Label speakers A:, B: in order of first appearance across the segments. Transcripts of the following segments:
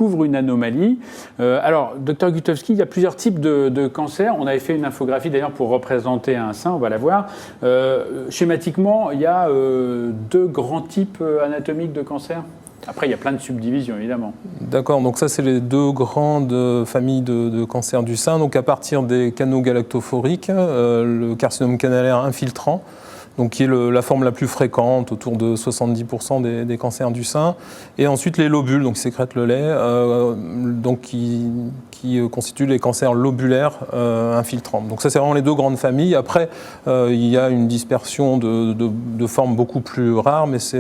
A: découvre une anomalie. Alors, Dr Gutowski, il y a plusieurs types de cancers. On avait fait une infographie d'ailleurs pour représenter un sein, on va la voir. Schématiquement, il y a deux grands types anatomiques de cancers. Après, il y a plein de subdivisions, évidemment.
B: D'accord, donc ça, c'est les deux grandes familles de cancers du sein. Donc à partir des canaux galactophoriques, le carcinome canalaire infiltrant, donc qui est la forme la plus fréquente, autour de 70% des cancers du sein. Et ensuite les lobules, donc qui sécrètent le lait, donc qui constituent les cancers lobulaires infiltrants. Donc ça, c'est vraiment les deux grandes familles. Après, il y a une dispersion de formes beaucoup plus rares, mais si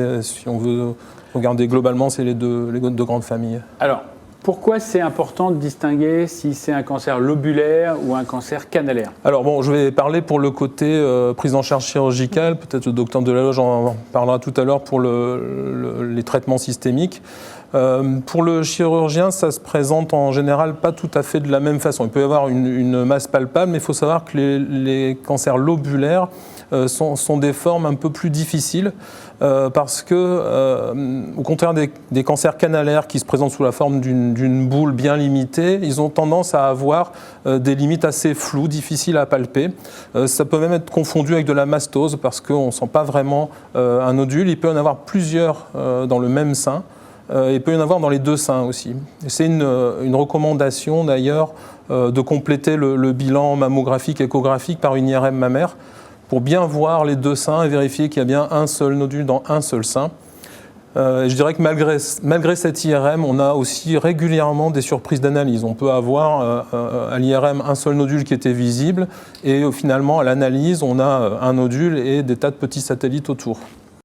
B: on veut regarder globalement, c'est les deux grandes familles.
A: Alors, pourquoi c'est important de distinguer si c'est un cancer lobulaire ou un cancer canalaire?
B: Alors bon, je vais parler pour le côté prise en charge chirurgicale. Peut-être le docteur Delaloge en parlera tout à l'heure pour les traitements systémiques. Pour le chirurgien, ça se présente en général pas tout à fait de la même façon. Il peut y avoir une masse palpable, mais il faut savoir que les cancers lobulaires sont des formes un peu plus difficiles parce que, au contraire des cancers canalaires qui se présentent sous la forme d'une boule bien limitée, ils ont tendance à avoir des limites assez floues, difficiles à palper. Ça peut même être confondu avec de la mastose parce qu'on ne sent pas vraiment un nodule. Il peut y en avoir plusieurs dans le même sein. Il peut y en avoir dans les deux seins aussi. C'est une recommandation d'ailleurs de compléter le bilan mammographique échographique par une IRM mammaire pour bien voir les deux seins et vérifier qu'il y a bien un seul nodule dans un seul sein. Je dirais que malgré cette IRM, on a aussi régulièrement des surprises d'analyse. On peut avoir à l'IRM un seul nodule qui était visible et finalement à l'analyse, on a un nodule et des tas de petits satellites autour.